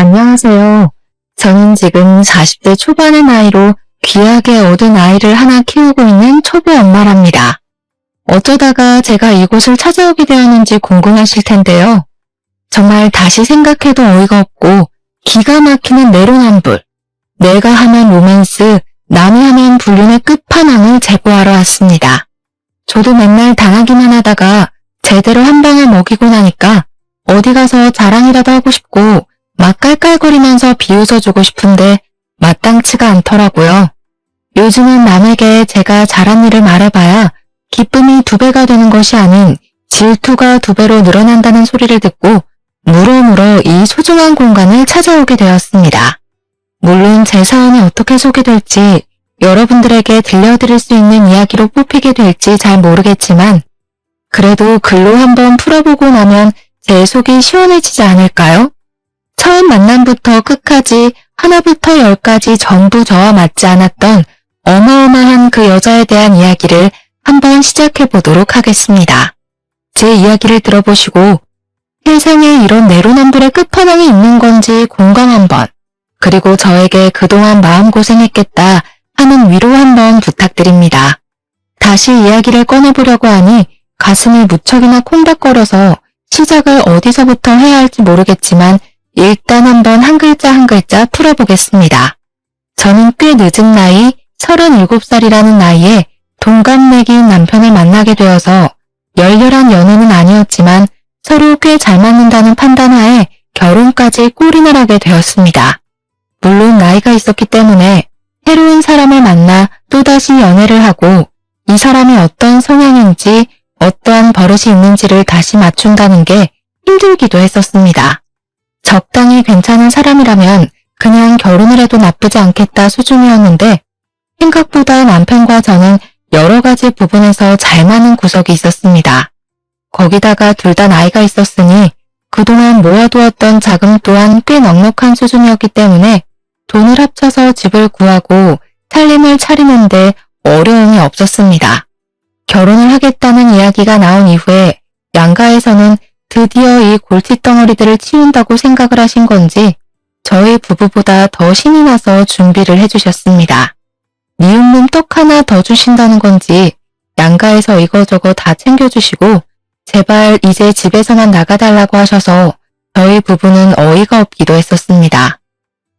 안녕하세요. 저는 지금 40대 초반의 나이로 귀하게 얻은 아이를 하나 키우고 있는 초보 엄마랍니다. 어쩌다가 제가 이곳을 찾아오게 되었는지 궁금하실 텐데요. 정말 다시 생각해도 어이가 없고 기가 막히는 내로남불, 내가 하면 로맨스, 남이 하면 불륜의 끝판왕을 제보하러 왔습니다. 저도 맨날 당하기만 하다가 제대로 한 방을 먹이고 나니까 어디 가서 자랑이라도 하고 싶고 막 깔깔거리면서 비웃어주고 싶은데 마땅치가 않더라고요. 요즘은 남에게 제가 잘한 일을 말해봐야 기쁨이 2배가 되는 것이 아닌 질투가 2배로 늘어난다는 소리를 듣고 물어물어 이 소중한 공간을 찾아오게 되었습니다. 물론 제 사연이 어떻게 소개될지 여러분들에게 들려드릴 수 있는 이야기로 뽑히게 될지 잘 모르겠지만 그래도 글로 한번 풀어보고 나면 제 속이 시원해지지 않을까요? 처음 만남부터 끝까지 하나부터 10까지 전부 저와 맞지 않았던 어마어마한 그 여자에 대한 이야기를 한번 시작해 보도록 하겠습니다. 제 이야기를 들어보시고 세상에 이런 내로남불의 끝판왕이 있는 건지 공감 한번, 그리고 저에게 그동안 마음고생했겠다 하는 위로 한번 부탁드립니다. 다시 이야기를 꺼내보려고 하니 가슴이 무척이나 콩닥거려서 시작을 어디서부터 해야 할지 모르겠지만 일단 한번 한 글자 한 글자 풀어보겠습니다. 저는 꽤 늦은 나이 37살이라는 나이에 동갑내기인 남편을 만나게 되어서 열렬한 연애는 아니었지만 서로 꽤 잘 맞는다는 판단하에 결혼까지 골인을 하게 되었습니다. 물론 나이가 있었기 때문에 새로운 사람을 만나 또다시 연애를 하고 이 사람이 어떤 성향인지 어떠한 버릇이 있는지를 다시 맞춘다는 게 힘들기도 했었습니다. 적당히 괜찮은 사람이라면 그냥 결혼을 해도 나쁘지 않겠다 수준이었는데 생각보다 남편과 저는 여러 가지 부분에서 잘 맞는 구석이 있었습니다. 거기다가 둘 다 나이가 있었으니 그동안 모아두었던 자금 또한 꽤 넉넉한 수준이었기 때문에 돈을 합쳐서 집을 구하고 살림을 차리는데 어려움이 없었습니다. 결혼을 하겠다는 이야기가 나온 이후에 양가에서는 드디어 이 골칫덩어리들을 치운다고 생각을 하신 건지 저희 부부보다 더 신이 나서 준비를 해주셨습니다. 미움님 떡 하나 더 주신다는 건지 양가에서 이거저거 다 챙겨주시고 제발 이제 집에서만 나가달라고 하셔서 저희 부부는 어이가 없기도 했었습니다.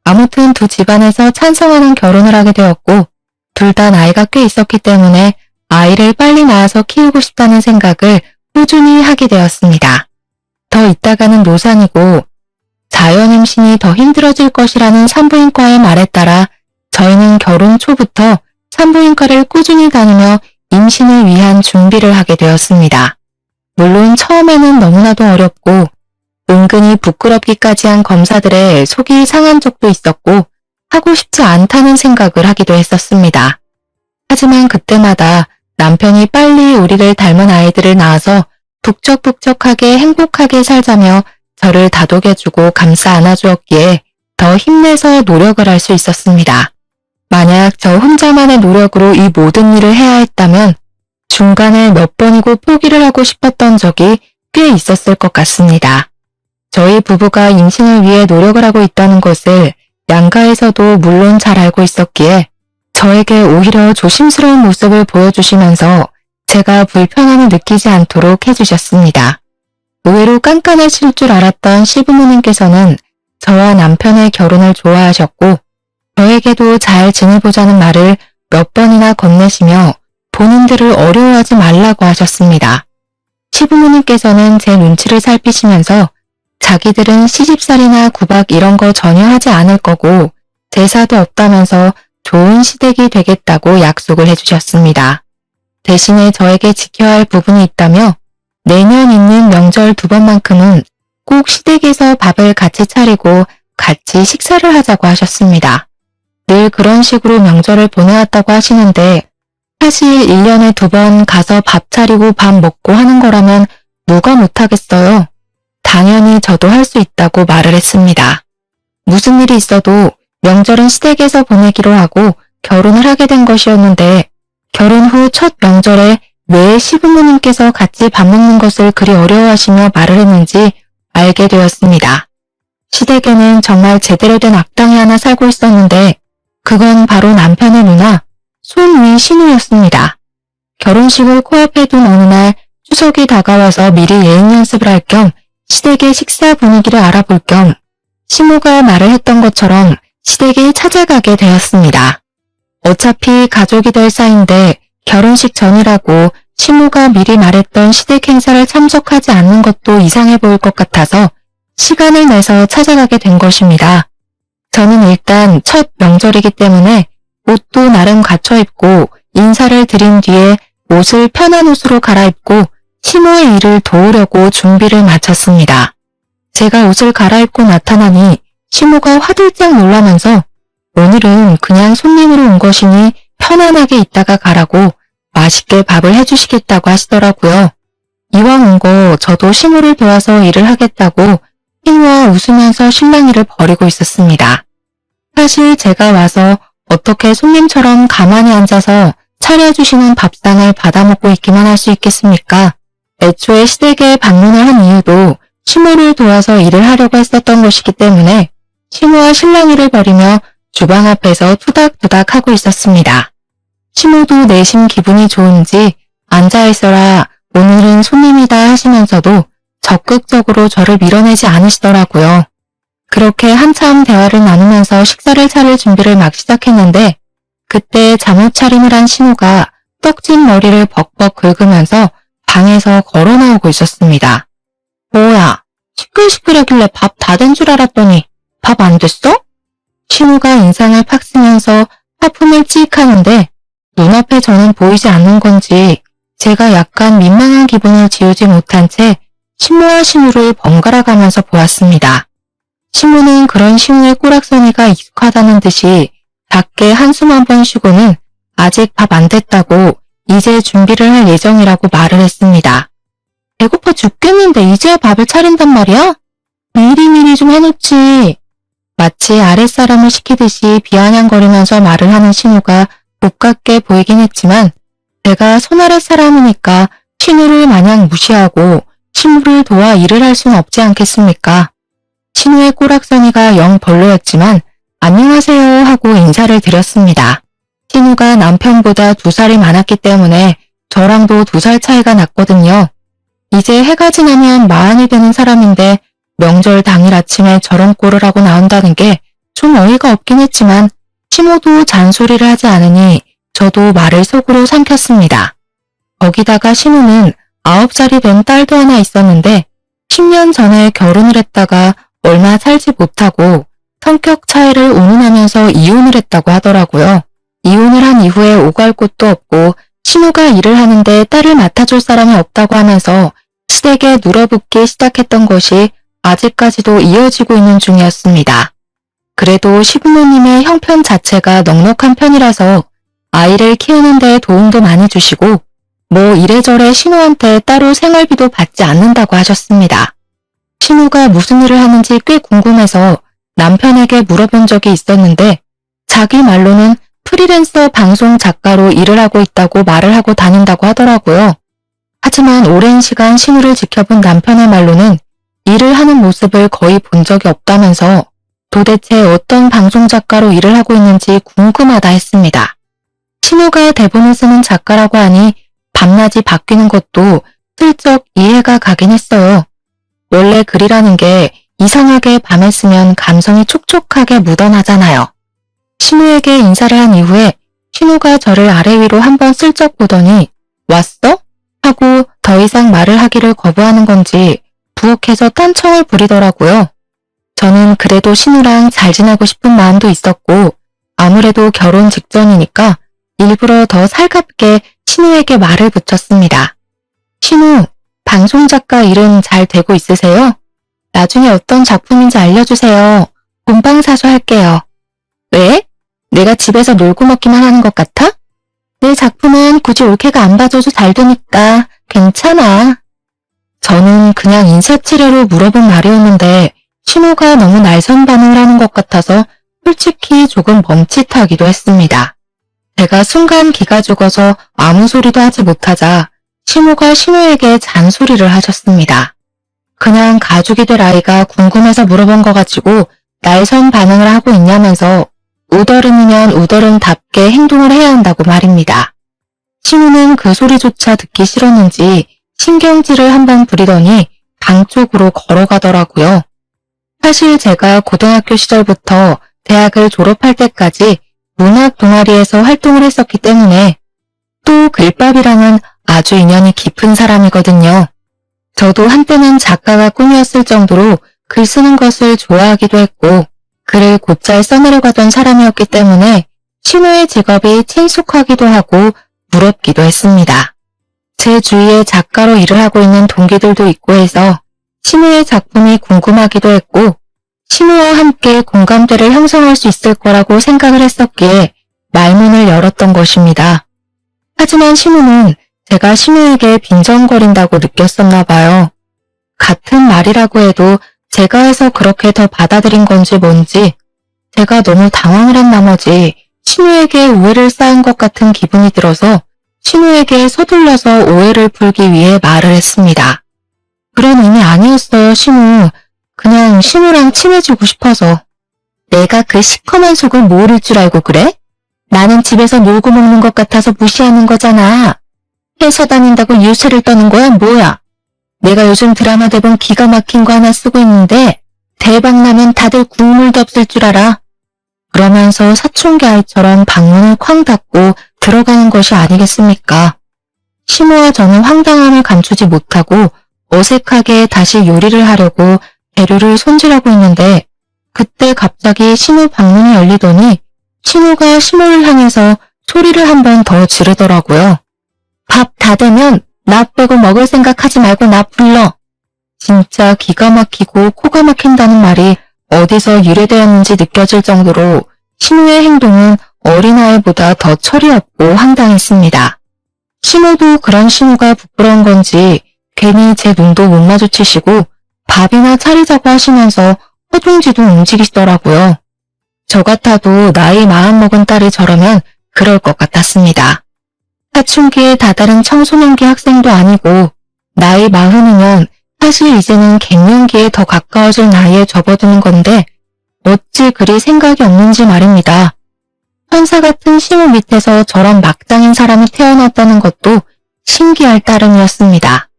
아무튼 두 집안에서 찬성하는 결혼을 하게 되었고 둘 다 나이가 꽤 있었기 때문에 아이를 빨리 낳아서 키우고 싶다는 생각을 꾸준히 하게 되었습니다. 더 있다가는 노산이고 자연 임신이 더 힘들어질 것이라는 산부인과의 말에 따라 저희는 결혼 초부터 산부인과를 꾸준히 다니며 임신을 위한 준비를 하게 되었습니다. 물론 처음에는 너무나도 어렵고 은근히 부끄럽기까지 한 검사들의 속이 상한 적도 있었고 하고 싶지 않다는 생각을 하기도 했었습니다. 하지만 그때마다 남편이 빨리 우리를 닮은 아이들을 낳아서 북적북적하게 행복하게 살자며 저를 다독여주고 감싸 안아주었기에 더 힘내서 노력을 할 수 있었습니다. 만약 저 혼자만의 노력으로 이 모든 일을 해야 했다면 중간에 몇 번이고 포기를 하고 싶었던 적이 꽤 있었을 것 같습니다. 저희 부부가 임신을 위해 노력을 하고 있다는 것을 양가에서도 물론 잘 알고 있었기에 저에게 오히려 조심스러운 모습을 보여주시면서 제가 불편함을 느끼지 않도록 해주셨습니다. 의외로 깐깐하실 줄 알았던 시부모님께서는 저와 남편의 결혼을 좋아하셨고 저에게도 잘 지내보자는 말을 몇 번이나 건네시며 본인들을 어려워하지 말라고 하셨습니다. 시부모님께서는 제 눈치를 살피시면서 자기들은 시집살이나 구박 이런 거 전혀 하지 않을 거고 제사도 없다면서 좋은 시댁이 되겠다고 약속을 해주셨습니다. 대신에 저에게 지켜야 할 부분이 있다며 내년 있는 명절 2번만큼은 꼭 시댁에서 밥을 같이 차리고 같이 식사를 하자고 하셨습니다. 늘 그런 식으로 명절을 보내왔다고 하시는데 사실 1년에 2번 가서 밥 차리고 밥 먹고 하는 거라면 누가 못하겠어요. 당연히 저도 할 수 있다고 말을 했습니다. 무슨 일이 있어도 명절은 시댁에서 보내기로 하고 결혼을 하게 된 것이었는데 결혼 후 첫 명절에 왜 시부모님께서 같이 밥 먹는 것을 그리 어려워하시며 말을 했는지 알게 되었습니다. 시댁에는 정말 제대로 된 악당이 하나 살고 있었는데 그건 바로 남편의 누나 손위 신우였습니다. 결혼식을 코앞에 둔 어느 날 추석이 다가와서 미리 예행 연습을 할 겸 시댁의 식사 분위기를 알아볼 겸 시모가 말을 했던 것처럼 시댁에 찾아가게 되었습니다. 어차피 가족이 될 사이인데 결혼식 전이라고 시모가 미리 말했던 시댁 행사를 참석하지 않는 것도 이상해 보일 것 같아서 시간을 내서 찾아가게 된 것입니다. 저는 일단 첫 명절이기 때문에 옷도 나름 갖춰 입고 인사를 드린 뒤에 옷을 편한 옷으로 갈아입고 시모의 일을 도우려고 준비를 마쳤습니다. 제가 옷을 갈아입고 나타나니 시모가 화들짝 놀라면서 오늘은 그냥 손님으로 온 것이니 편안하게 있다가 가라고 맛있게 밥을 해주시겠다고 하시더라고요. 이왕 온 거 저도 시모를 도와서 일을 하겠다고 핑와 웃으면서 실랑이를 벌이고 있었습니다. 사실 제가 와서 어떻게 손님처럼 가만히 앉아서 차려주시는 밥상을 받아먹고 있기만 할 수 있겠습니까? 애초에 시댁에 방문을 한 이유도 시모를 도와서 일을 하려고 했었던 것이기 때문에 시모와 실랑이를 벌이며 주방 앞에서 투닥투닥 하고 있었습니다. 시모도 내심 기분이 좋은지 앉아있어라 오늘은 손님이다 하시면서도 적극적으로 저를 밀어내지 않으시더라고요. 그렇게 한참 대화를 나누면서 식사를 차릴 준비를 막 시작했는데 그때 잠옷 차림을 한 시모가 떡진 머리를 벅벅 긁으면서 방에서 걸어 나오고 있었습니다. 뭐야, 시끌시끌하길래 밥 다 된 줄 알았더니 밥 안 됐어? 시모가 인상을 팍 쓰면서 하품을 찍 하는데 눈앞에 저는 보이지 않는 건지 제가 약간 민망한 기분을 지우지 못한 채 시모와 신우를 번갈아 가면서 보았습니다. 시모는 그런 신우의 꼬락서니가 익숙하다는 듯이 작게 한숨 한 번 쉬고는 아직 밥 안 됐다고 이제 준비를 할 예정이라고 말을 했습니다. 배고파 죽겠는데 이제야 밥을 차린단 말이야? 미리미리 좀 해놓지. 마치 아랫사람을 시키듯이 비아냥거리면서 말을 하는 신우가 곱깝게 보이긴 했지만 제가 손아랫 사람이니까 신우를 마냥 무시하고 신우를 도와 일을 할 수는 없지 않겠습니까? 신우의 꼬락서니가 영 별로였지만 안녕하세요 하고 인사를 드렸습니다. 신우가 남편보다 2살이 많았기 때문에 저랑도 2살 차이가 났거든요. 이제 해가 지나면 마흔이 되는 사람인데 명절 당일 아침에 저런 꼴을 하고 나온다는 게 좀 어이가 없긴 했지만 시모도 잔소리를 하지 않으니 저도 말을 속으로 삼켰습니다. 거기다가 시모는 9살이 된 딸도 하나 있었는데 10년 전에 결혼을 했다가 얼마 살지 못하고 성격 차이를 운운하면서 이혼을 했다고 하더라고요. 이혼을 한 이후에 오갈 곳도 없고 시모가 일을 하는데 딸을 맡아줄 사람이 없다고 하면서 시댁에 눌어붙기 시작했던 것이 아직까지도 이어지고 있는 중이었습니다. 그래도 시부모님의 형편 자체가 넉넉한 편이라서 아이를 키우는 데 도움도 많이 주시고 뭐 이래저래 신우한테 따로 생활비도 받지 않는다고 하셨습니다. 신우가 무슨 일을 하는지 꽤 궁금해서 남편에게 물어본 적이 있었는데 자기 말로는 프리랜서 방송 작가로 일을 하고 있다고 말을 하고 다닌다고 하더라고요. 하지만 오랜 시간 신우를 지켜본 남편의 말로는 일을 하는 모습을 거의 본 적이 없다면서 도대체 어떤 방송 작가로 일을 하고 있는지 궁금하다 했습니다. 신우가 대본을 쓰는 작가라고 하니 밤낮이 바뀌는 것도 슬쩍 이해가 가긴 했어요. 원래 글이라는 게 이상하게 밤에 쓰면 감성이 촉촉하게 묻어나잖아요. 신우에게 인사를 한 이후에 신우가 저를 아래 위로 한번 슬쩍 보더니 왔어? 하고 더 이상 말을 하기를 거부하는 건지 부엌에서 딴청을 부리더라고요. 저는 그래도 신우랑 잘 지내고 싶은 마음도 있었고 아무래도 결혼 직전이니까 일부러 더 살갑게 신우에게 말을 붙였습니다. 신우, 방송작가 일은 잘 되고 있으세요? 나중에 어떤 작품인지 알려주세요. 본방사수 할게요. 왜? 내가 집에서 놀고 먹기만 하는 것 같아? 내 작품은 굳이 올케가 안 봐줘도 잘 되니까 괜찮아. 저는 그냥 인사치레로 물어본 말이었는데 신우가 너무 날선 반응을 하는 것 같아서 솔직히 조금 멈칫하기도 했습니다. 제가 순간 기가 죽어서 아무 소리도 하지 못하자 신우가 신우에게 잔소리를 하셨습니다. 그냥 가족이 될 아이가 궁금해서 물어본 거 가지고 날선 반응을 하고 있냐면서 우더른이면 우더른답게 행동을 해야 한다고 말입니다. 신우는 그 소리조차 듣기 싫었는지 신경질을 한번 부리더니 방 쪽으로 걸어가더라고요. 사실 제가 고등학교 시절부터 대학을 졸업할 때까지 문학 동아리에서 활동을 했었기 때문에 또 글밥이랑은 아주 인연이 깊은 사람이거든요. 저도 한때는 작가가 꿈이었을 정도로 글 쓰는 것을 좋아하기도 했고 글을 곧잘 써내려가던 사람이었기 때문에 신우의 직업이 친숙하기도 하고 부럽기도 했습니다. 제 주위에 작가로 일을 하고 있는 동기들도 있고 해서 신우의 작품이 궁금하기도 했고 신우와 함께 공감대를 형성할 수 있을 거라고 생각을 했었기에 말문을 열었던 것입니다. 하지만 신우는 제가 신우에게 빈정거린다고 느꼈었나 봐요. 같은 말이라고 해도 제가 해서 그렇게 더 받아들인 건지 뭔지 제가 너무 당황을 한 나머지 신우에게 오해를 쌓은 것 같은 기분이 들어서 신우에게 서둘러서 오해를 풀기 위해 말을 했습니다. 그런 의미 아니었어요, 신우. 그냥 신우랑 친해지고 싶어서. 내가 그 시커먼 속을 모를 줄 알고 그래? 나는 집에서 놀고 먹는 것 같아서 무시하는 거잖아. 회사 다닌다고 유세를 떠는 거야, 뭐야? 내가 요즘 드라마 대본 기가 막힌 거 하나 쓰고 있는데 대박 나면 다들 국물도 없을 줄 알아. 그러면서 사춘기 아이처럼 방문을 쾅 닫고 들어가는 것이 아니겠습니까? 신우와 저는 황당함을 감추지 못하고 어색하게 다시 요리를 하려고 재료를 손질하고 있는데 그때 갑자기 신우 방문이 열리더니 신우가 신우를 향해서 소리를 한 번 더 지르더라고요. 밥 다 되면 나 빼고 먹을 생각하지 말고 나 불러. 진짜 기가 막히고 코가 막힌다는 말이 어디서 유래되었는지 느껴질 정도로 신우의 행동은 어린아이보다 더 철이 없고 황당했습니다. 신우도 그런 신우가 부끄러운 건지 괜히 제 눈도 못 마주치시고 밥이나 차리자고 하시면서 허둥지둥 움직이시더라고요. 저 같아도 나이 마음 먹은 딸이 저러면 그럴 것 같았습니다. 사춘기에 다다른 청소년기 학생도 아니고 나이 40이면 사실 이제는 갱년기에 더 가까워질 나이에 접어드는 건데 어찌 그리 생각이 없는지 말입니다. 천사 같은 신우 밑에서 저런 막장인 사람이 태어났다는 것도 신기할 따름이었습니다.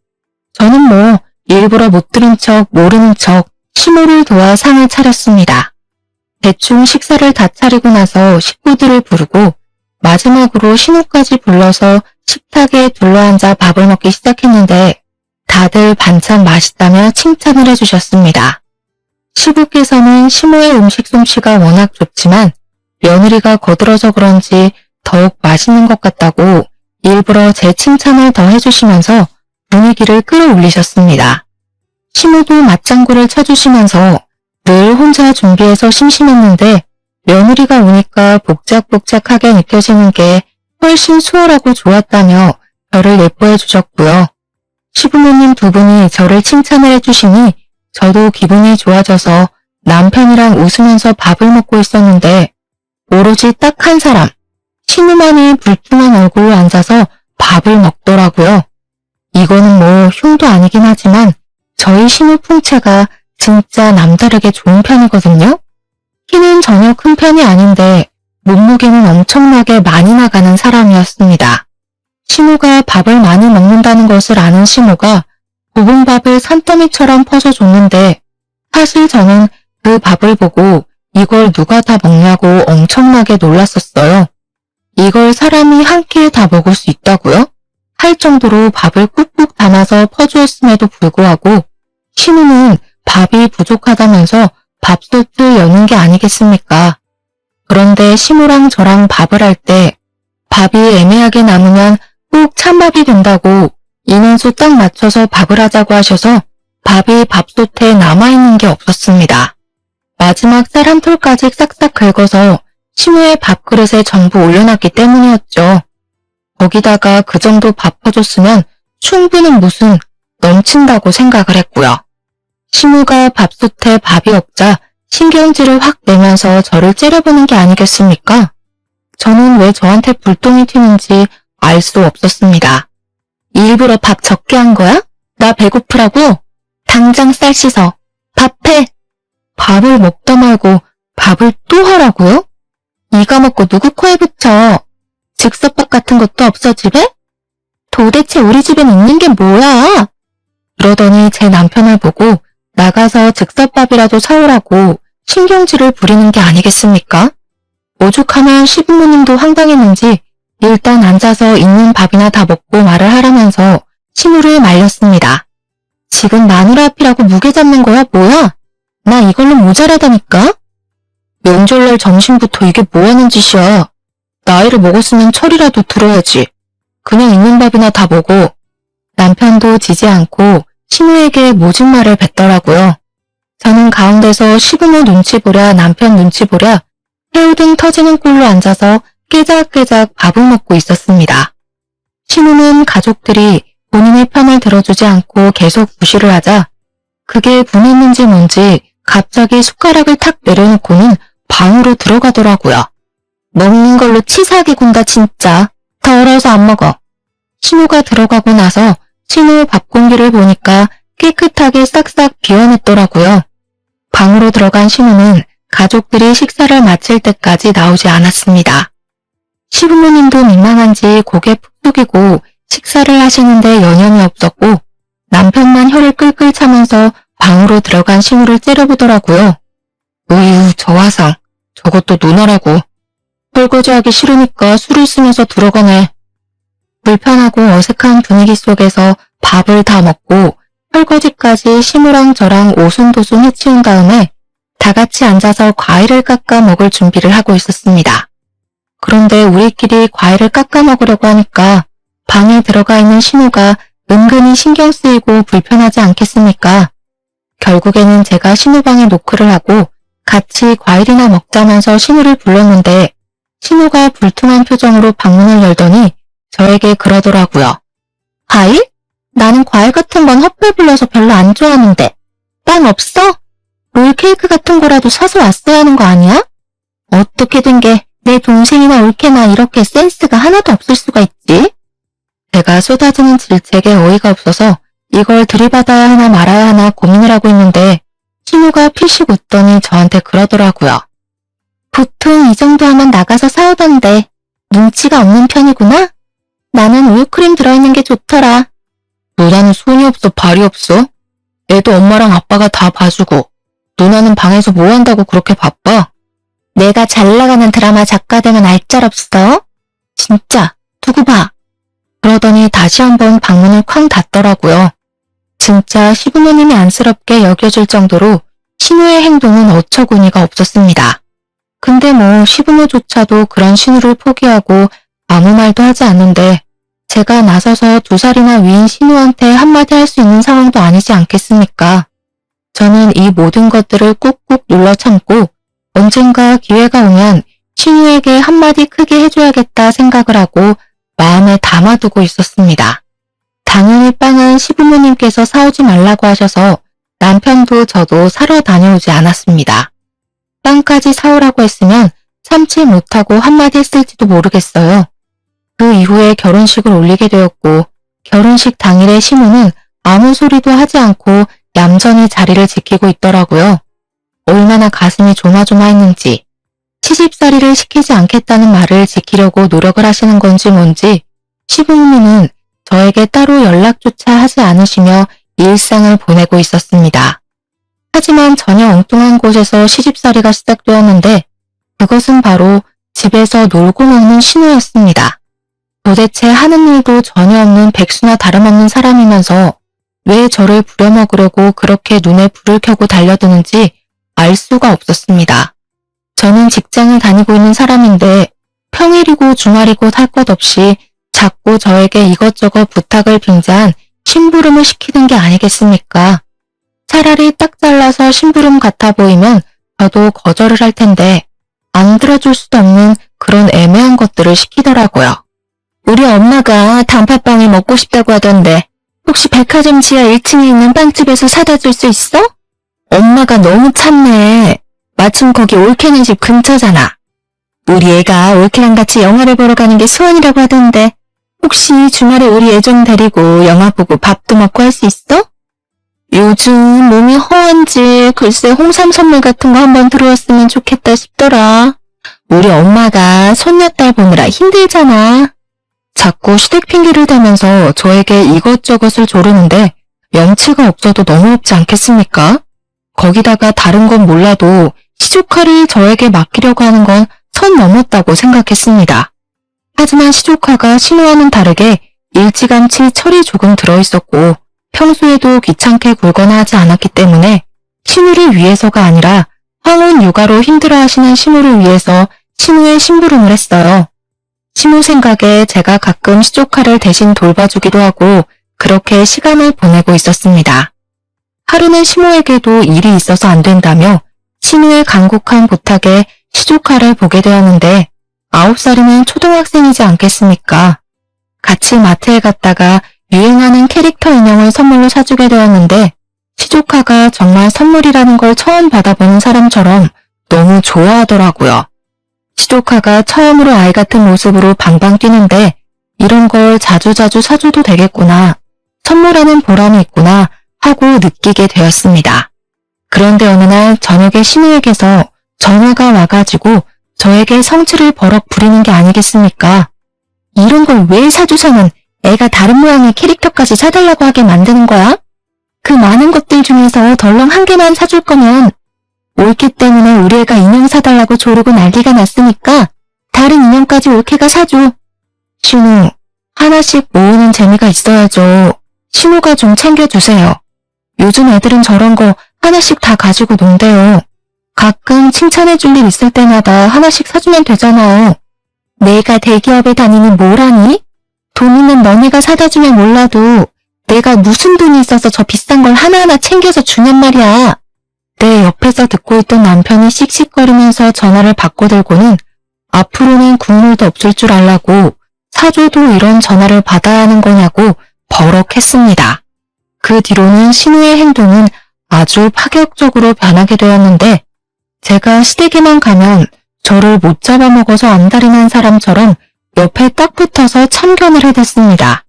저는 뭐 일부러 못 들은 척 모르는 척 신우를 도와 상을 차렸습니다. 대충 식사를 다 차리고 나서 식구들을 부르고 마지막으로 신우까지 불러서 식탁에 둘러앉아 밥을 먹기 시작했는데 다들 반찬 맛있다며 칭찬을 해주셨습니다. 시부께서는 신우의 음식 솜씨가 워낙 좋지만 며느리가 거들어서 그런지 더욱 맛있는 것 같다고 일부러 제 칭찬을 더 해주시면서 분위기를 끌어올리셨습니다. 신우도 맞장구를 쳐주시면서 늘 혼자 준비해서 심심했는데 며느리가 오니까 복작복작하게 느껴지는 게 훨씬 수월하고 좋았다며 저를 예뻐해 주셨고요. 시부모님 두 분이 저를 칭찬을 해주시니 저도 기분이 좋아져서 남편이랑 웃으면서 밥을 먹고 있었는데 오로지 딱 한 사람, 신우만이 불투만 얼굴로 앉아서 밥을 먹더라고요. 이거는 뭐 흉도 아니긴 하지만 저희 신우 풍채가 진짜 남다르게 좋은 편이거든요. 키는 전혀 큰 편이 아닌데 몸무게는 엄청나게 많이 나가는 사람이었습니다. 신우가 밥을 많이 먹는다는 것을 아는 신우가 볶은 밥을 산더미처럼 퍼서 줬는데 사실 저는 그 밥을 보고 이걸 누가 다 먹냐고 엄청나게 놀랐었어요. 이걸 사람이 한 끼에 다 먹을 수 있다고요? 할 정도로 밥을 꾹꾹 담아서 퍼주었음에도 불구하고 신우는 밥이 부족하다면서 밥솥을 여는 게 아니겠습니까? 그런데 신우랑 저랑 밥을 할 때 밥이 애매하게 남으면 꼭 찬밥이 된다고 인원수 딱 맞춰서 밥을 하자고 하셔서 밥이 밥솥에 남아있는 게 없었습니다. 마지막 쌀 한 톨까지 싹싹 긁어서 신우의 밥그릇에 전부 올려놨기 때문이었죠. 거기다가 그 정도 밥 퍼줬으면 충분히 무슨 넘친다고 생각을 했고요. 신우가 밥솥에 밥이 없자 신경질을 확 내면서 저를 째려보는 게 아니겠습니까? 저는 왜 저한테 불똥이 튀는지 알 수 없었습니다. 일부러 밥 적게 한 거야? 나 배고프라고? 당장 쌀 씻어. 밥해. 밥을 먹다 말고 밥을 또 하라고요? 이가 먹고 누구 코에 붙여. 즉석밥 같은 것도 없어 집에? 도대체 우리 집엔 있는 게 뭐야? 그러더니 제 남편을 보고 나가서 즉석밥이라도 사오라고 신경질을 부리는 게 아니겠습니까? 오죽하면 시부모님도 황당했는지 일단 앉아서 있는 밥이나 다 먹고 말을 하라면서 신우를 말렸습니다. 지금 마누라 앞이라고 무게 잡는 거야 뭐야? 나 이걸로 모자라다니까? 명절날 점심부터 이게 뭐하는 짓이야? 나이를 먹었으면 철이라도 들어야지. 그냥 있는 밥이나 다 먹어. 남편도 지지 않고 신우에게 모진 말을 뱉더라고요. 저는 가운데서 시부모 눈치 보랴 남편 눈치 보랴 새우등 터지는 꼴로 앉아서 깨작깨작 밥을 먹고 있었습니다. 신우는 가족들이 본인의 편을 들어주지 않고 계속 무시를 하자 그게 분했는지 뭔지 갑자기 숟가락을 탁 내려놓고는 방으로 들어가더라고요. 먹는 걸로 치사하게 군다 진짜. 더러워서 안 먹어. 신우가 들어가고 나서 신우 밥 공기를 보니까 깨끗하게 싹싹 비워냈더라고요. 방으로 들어간 신우는 가족들이 식사를 마칠 때까지 나오지 않았습니다. 시부모님도 민망한지 고개 푹 숙이고 식사를 하시는데 여념이 없었고 남편만 혀를 끌끌 차면서 방으로 들어간 신우를 째려보더라고요. 으유 저 화상 저것도 누나라고. 설거지하기 싫으니까 술을 쓰면서 들어가네. 불편하고 어색한 분위기 속에서 밥을 다 먹고 설거지까지 시무랑 저랑 오순도순 해치운 다음에 다 같이 앉아서 과일을 깎아 먹을 준비를 하고 있었습니다. 그런데 우리끼리 과일을 깎아 먹으려고 하니까 방에 들어가 있는 신우가 은근히 신경 쓰이고 불편하지 않겠습니까? 결국에는 제가 신우 방에 노크를 하고 같이 과일이나 먹자면서 신우를 불렀는데 신우가 불퉁한 표정으로 방문을 열더니 저에게 그러더라고요. 과일? 나는 과일 같은 건 헛발 불려서 별로 안 좋아하는데. 빵 없어? 롤케이크 같은 거라도 사서 왔어야 하는 거 아니야? 어떻게 된 게 내 동생이나 올케나 이렇게 센스가 하나도 없을 수가 있지? 제가 쏟아지는 질책에 어이가 없어서 이걸 들이받아야 하나 말아야 하나 고민을 하고 있는데 신우가 피식 웃더니 저한테 그러더라고요. 보통 이 정도 하면 나가서 사오던데 눈치가 없는 편이구나? 나는 우유크림 들어있는 게 좋더라. 누나는 손이 없어 발이 없어? 애도 엄마랑 아빠가 다 봐주고 누나는 방에서 뭐 한다고 그렇게 바빠? 내가 잘 나가는 드라마 작가 되면 알짤없어? 진짜 두고 봐. 그러더니 다시 한번 방문을 쾅 닫더라고요. 진짜 시부모님이 안쓰럽게 여겨질 정도로 신우의 행동은 어처구니가 없었습니다. 근데 뭐 시부모조차도 그런 신우를 포기하고 아무 말도 하지 않는데 제가 나서서 2살이나 위인 신우한테 한마디 할 수 있는 상황도 아니지 않겠습니까? 저는 이 모든 것들을 꾹꾹 눌러 참고 언젠가 기회가 오면 신우에게 한마디 크게 해줘야겠다 생각을 하고 마음에 담아두고 있었습니다. 당연히 빵은 시부모님께서 사오지 말라고 하셔서 남편도 저도 사러 다녀오지 않았습니다. 빵까지 사오라고 했으면 참지 못하고 한마디 했을지도 모르겠어요. 그 이후에 결혼식을 올리게 되었고 결혼식 당일에 신우는 아무 소리도 하지 않고 얌전히 자리를 지키고 있더라고요. 얼마나 가슴이 조마조마했는지 시집살이를 시키지 않겠다는 말을 지키려고 노력을 하시는 건지 뭔지 시부모님은 저에게 따로 연락조차 하지 않으시며 일상을 보내고 있었습니다. 하지만 전혀 엉뚱한 곳에서 시집살이가 시작되었는데 그것은 바로 집에서 놀고 먹는 신우였습니다. 도대체 하는 일도 전혀 없는 백수나 다름없는 사람이면서 왜 저를 부려먹으려고 그렇게 눈에 불을 켜고 달려드는지 알 수가 없었습니다. 저는 직장을 다니고 있는 사람인데 평일이고 주말이고 할 것 없이 자꾸 저에게 이것저것 부탁을 빙자한 심부름을 시키는 게 아니겠습니까? 차라리 딱 잘라서 심부름 같아 보이면 저도 거절을 할 텐데 안 들어줄 수도 없는 그런 애매한 것들을 시키더라고요. 우리 엄마가 단팥빵이 먹고 싶다고 하던데 혹시 백화점 지하 1층에 있는 빵집에서 사다 줄 수 있어? 엄마가 너무 참네. 마침 거기 올케네 집 근처잖아. 우리 애가 올케랑 같이 영화를 보러 가는 게 소원이라고 하던데 혹시 주말에 우리 애 좀 데리고 영화 보고 밥도 먹고 할 수 있어? 요즘 몸이 허한지 글쎄 홍삼 선물 같은 거 한번 들어왔으면 좋겠다 싶더라. 우리 엄마가 손녀딸 보느라 힘들잖아. 자꾸 시댁 핑계를 대면서 저에게 이것저것을 조르는데 염치가 없어도 너무 없지 않겠습니까? 거기다가 다른 건 몰라도 시조카를 저에게 맡기려고 하는 건 선 넘었다고 생각했습니다. 하지만 시조카가 신우와는 다르게 일찌감치 철이 조금 들어있었고 평소에도 귀찮게 굴거나 하지 않았기 때문에 신우를 위해서가 아니라 황혼 육아로 힘들어하시는 신우를 위해서 신우의 심부름을 했어요. 신우 생각에 제가 가끔 시조카를 대신 돌봐주기도 하고 그렇게 시간을 보내고 있었습니다. 하루는 신우에게도 일이 있어서 안 된다며 신우의 간곡한 부탁에 시조카를 보게 되었는데 9살이면 초등학생이지 않겠습니까? 같이 마트에 갔다가 유행하는 캐릭터 인형을 선물로 사주게 되었는데 시조카가 정말 선물이라는 걸 처음 받아보는 사람처럼 너무 좋아하더라고요. 시조카가 처음으로 아이 같은 모습으로 방방 뛰는데 이런 걸 자주자주 사줘도 되겠구나, 선물하는 보람이 있구나 하고 느끼게 되었습니다. 그런데 어느 날 저녁에 신우에게서 전화가 와가지고 저에게 성질을 버럭 부리는 게 아니겠습니까? 이런 걸 왜 사줘서는 애가 다른 모양의 캐릭터까지 사달라고 하게 만드는 거야? 그 많은 것들 중에서 덜렁 한 개만 사줄 거면 올케 때문에 우리 애가 인형 사달라고 조르고 난리가 났으니까 다른 인형까지 올케가 사줘. 신우, 하나씩 모으는 재미가 있어야죠. 신우가 좀 챙겨주세요. 요즘 애들은 저런 거 하나씩 다 가지고 논대요. 가끔 칭찬해줄 일 있을 때마다 하나씩 사주면 되잖아요. 내가 대기업에 다니니 뭘 하니? 돈 있는 너네가 사다 주면 몰라도 내가 무슨 돈이 있어서 저 비싼 걸 하나하나 챙겨서 주냔 말이야. 내 옆에서 듣고 있던 남편이 씩씩거리면서 전화를 바꿔들고는 앞으로는 국물도 없을 줄 알라고 사줘도 이런 전화를 받아야 하는 거냐고 버럭했습니다. 그 뒤로는 신우의 행동은 아주 파격적으로 변하게 되었는데 제가 시댁에만 가면 저를 못 잡아먹어서 안달이 난 사람처럼 옆에 딱 붙어서 참견을 해댔습니다.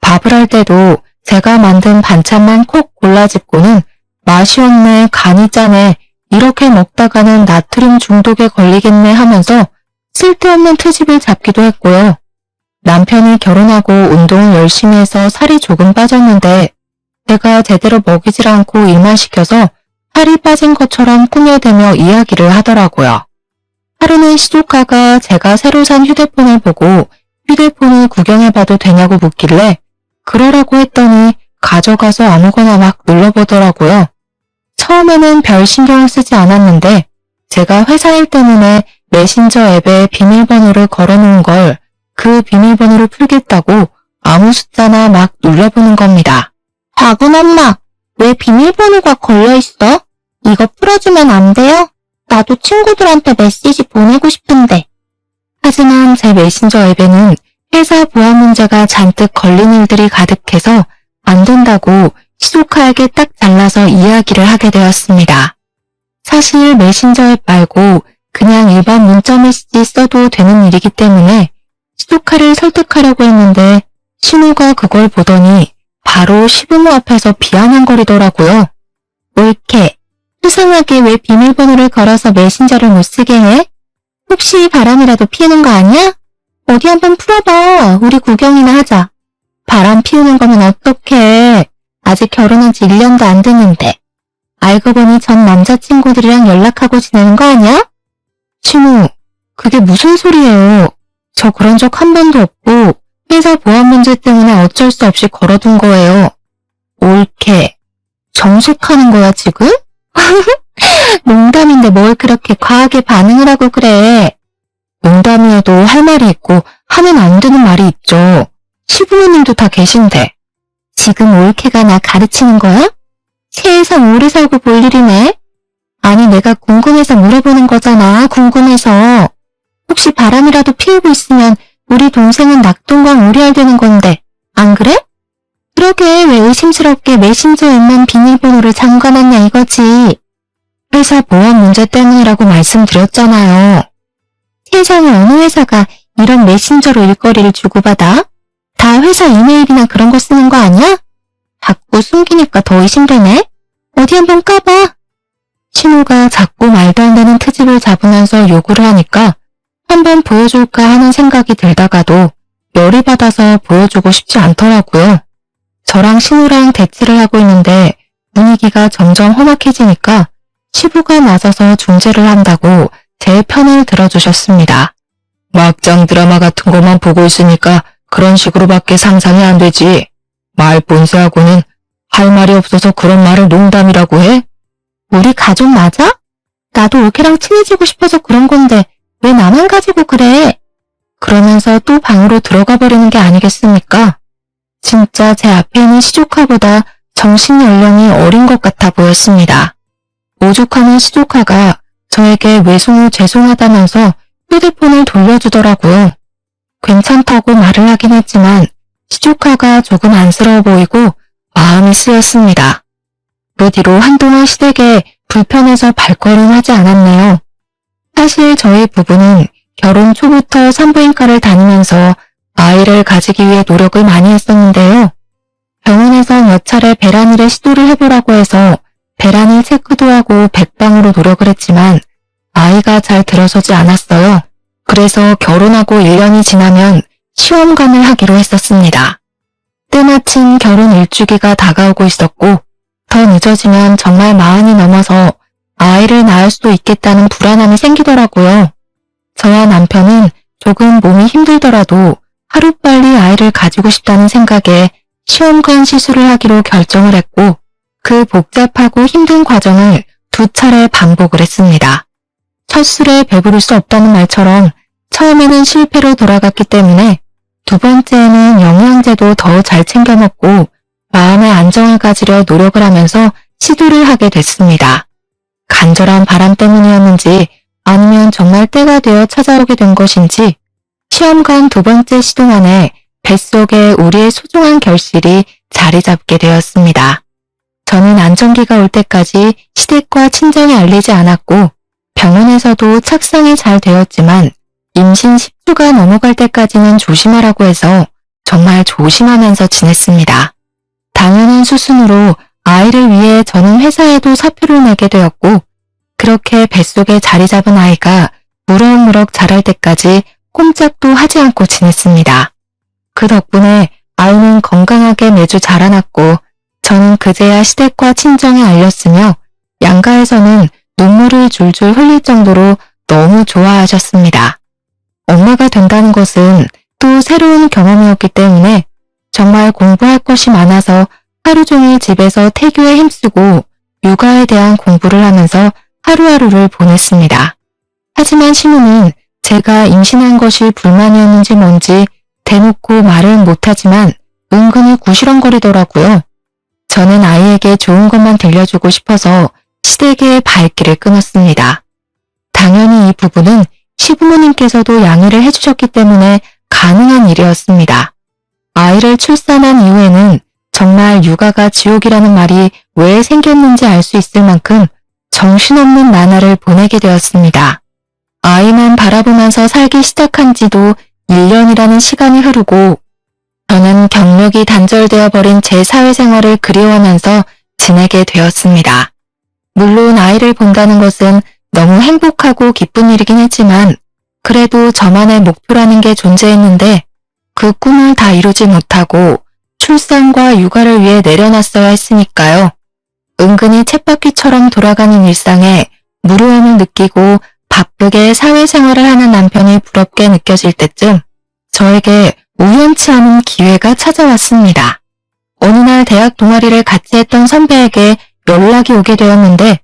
밥을 할 때도 제가 만든 반찬만 콕 골라집고는 맛이 없네, 간이 짜네, 이렇게 먹다가는 나트륨 중독에 걸리겠네 하면서 쓸데없는 트집을 잡기도 했고요. 남편이 결혼하고 운동을 열심히 해서 살이 조금 빠졌는데 제가 제대로 먹이질 않고 일만 시켜서 살이 빠진 것처럼 꾸며대며 이야기를 하더라고요. 하루는 시조카가 제가 새로 산 휴대폰을 보고 휴대폰을 구경해봐도 되냐고 묻길래 그러라고 했더니 가져가서 아무거나 막 눌러보더라고요. 처음에는 별 신경을 쓰지 않았는데 제가 회사 일 때문에 메신저 앱에 비밀번호를 걸어놓은 걸 그 비밀번호를 풀겠다고 아무 숫자나 막 눌러보는 겁니다. 박은 엄마, 왜 비밀번호가 걸려있어? 이거 풀어주면 안 돼요? 나도 친구들한테 메시지 보내고 싶은데. 하지만 제 메신저 앱에는 회사 보안 문제가 잔뜩 걸린 일들이 가득해서 안 된다고 시조카에게 딱 잘라서 이야기를 하게 되었습니다. 사실 메신저 앱 말고 그냥 일반 문자 메시지 써도 되는 일이기 때문에 시조카를 설득하려고 했는데 신우가 그걸 보더니 바로 시부모 앞에서 비아냥거리더라고요. 올케, 수상하게 왜 비밀번호를 걸어서 메신저를 못 쓰게 해? 혹시 바람이라도 피우는 거 아니야? 어디 한번 풀어봐. 우리 구경이나 하자. 바람 피우는 거면 어떡해. 아직 결혼한 지 1년도 안 됐는데. 알고 보니 전 남자친구들이랑 연락하고 지내는 거 아니야? 신우, 그게 무슨 소리예요. 저 그런 적 한 번도 없고 회사 보안 문제 때문에 어쩔 수 없이 걸어둔 거예요. 올케, 정색하는 거야 지금? 농담인데 뭘 그렇게 과하게 반응을 하고 그래. 농담이어도 할 말이 있고 하면 안 되는 말이 있죠. 시부모님도 다 계신데. 지금 올케가 나 가르치는 거야? 세상 오래 살고 볼 일이네. 아니 내가 궁금해서 물어보는 거잖아. 궁금해서. 혹시 바람이라도 피우고 있으면 우리 동생은 낙동강 오리알 되는 건데 안 그래? 그러게 왜 의심스럽게 메신저 앱만 비밀번호를 잠가놨냐 이거지. 회사 보안 문제 때문이라고 말씀드렸잖아요. 세상에 어느 회사가 이런 메신저로 일거리를 주고받아? 다 회사 이메일이나 그런 거 쓰는 거 아니야? 자꾸 숨기니까 더 의심되네. 어디 한번 까봐. 신우가 자꾸 말도 안 되는 트집을 잡으면서 요구를 하니까 한번 보여줄까 하는 생각이 들다가도 열이 받아서 보여주고 싶지 않더라고요. 저랑 신우랑 대치를 하고 있는데 분위기가 점점 험악해지니까 시부가 나서서 중재를 한다고 제 편을 들어주셨습니다. 막장 드라마 같은 것만 보고 있으니까 그런 식으로밖에 상상이 안 되지. 말 본세하고는 할 말이 없어서 그런 말을 농담이라고 해? 우리 가족 맞아? 나도 올케랑 친해지고 싶어서 그런 건데 왜 나만 가지고 그래? 그러면서 또 방으로 들어가 버리는 게 아니겠습니까? 진짜 제 앞에 있는 시조카보다 정신 연령이 어린 것 같아 보였습니다. 오죽하면 시조카가 저에게 외숙 후 죄송하다면서 휴대폰을 돌려주더라고요. 괜찮다고 말을 하긴 했지만 시조카가 조금 안쓰러워 보이고 마음이 쓰였습니다. 그 뒤로 한동안 시댁에 불편해서 발걸음하지 않았네요. 사실 저희 부부는 결혼 초부터 산부인과를 다니면서 아이를 가지기 위해 노력을 많이 했었는데요. 병원에서 몇 차례 배란일에 시도를 해보라고 해서 배란일 체크도 하고 백방으로 노력을 했지만 아이가 잘 들어서지 않았어요. 그래서 결혼하고 1년이 지나면 시험관을 하기로 했었습니다. 때마침 결혼 일주기가 다가오고 있었고 더 늦어지면 정말 마흔이 넘어서 아이를 낳을 수도 있겠다는 불안함이 생기더라고요. 저와 남편은 조금 몸이 힘들더라도 하루빨리 아이를 가지고 싶다는 생각에 시험관 시술을 하기로 결정을 했고 그 복잡하고 힘든 과정을 2차례 반복을 했습니다. 첫 술에 배부를 수 없다는 말처럼 처음에는 실패로 돌아갔기 때문에 두 번째에는 영양제도 더 잘 챙겨 먹고 마음의 안정을 가지려 노력을 하면서 시도를 하게 됐습니다. 간절한 바람 때문이었는지 아니면 정말 때가 되어 찾아오게 된 것인지 시험관 2번째 시도 만에 뱃속에 우리의 소중한 결실이 자리 잡게 되었습니다. 저는 안정기가 올 때까지 시댁과 친정에 알리지 않았고 병원에서도 착상이 잘 되었지만 임신 10주가 넘어갈 때까지는 조심하라고 해서 정말 조심하면서 지냈습니다. 당연한 수순으로 아이를 위해 저는 회사에도 사표를 내게 되었고 그렇게 뱃속에 자리 잡은 아이가 무럭무럭 자랄 때까지 꼼짝도 하지 않고 지냈습니다. 그 덕분에 아이는 건강하게 매주 자라났고 저는 그제야 시댁과 친정에 알렸으며 양가에서는 눈물을 줄줄 흘릴 정도로 너무 좋아하셨습니다. 엄마가 된다는 것은 또 새로운 경험이었기 때문에 정말 공부할 것이 많아서 하루 종일 집에서 태교에 힘쓰고 육아에 대한 공부를 하면서 하루하루를 보냈습니다. 하지만 신우는 제가 임신한 것이 불만이었는지 뭔지 대놓고 말은 못하지만 은근히 구시렁거리더라고요. 저는 아이에게 좋은 것만 들려주고 싶어서 시댁의 발길을 끊었습니다. 당연히 이 부분은 시부모님께서도 양해를 해주셨기 때문에 가능한 일이었습니다. 아이를 출산한 이후에는 정말 육아가 지옥이라는 말이 왜 생겼는지 알 수 있을 만큼 정신없는 나날을 보내게 되었습니다. 아이만 바라보면서 살기 시작한 지도 1년이라는 시간이 흐르고 저는 경력이 단절되어 버린 제 사회생활을 그리워하면서 지내게 되었습니다. 물론 아이를 본다는 것은 너무 행복하고 기쁜 일이긴 했지만 그래도 저만의 목표라는 게 존재했는데 그 꿈을 다 이루지 못하고 출산과 육아를 위해 내려놨어야 했으니까요. 은근히 쳇바퀴처럼 돌아가는 일상에 무료함을 느끼고 바쁘게 사회생활을 하는 남편이 부럽게 느껴질 때쯤 저에게 우연치 않은 기회가 찾아왔습니다. 어느 날 대학 동아리를 같이 했던 선배에게 연락이 오게 되었는데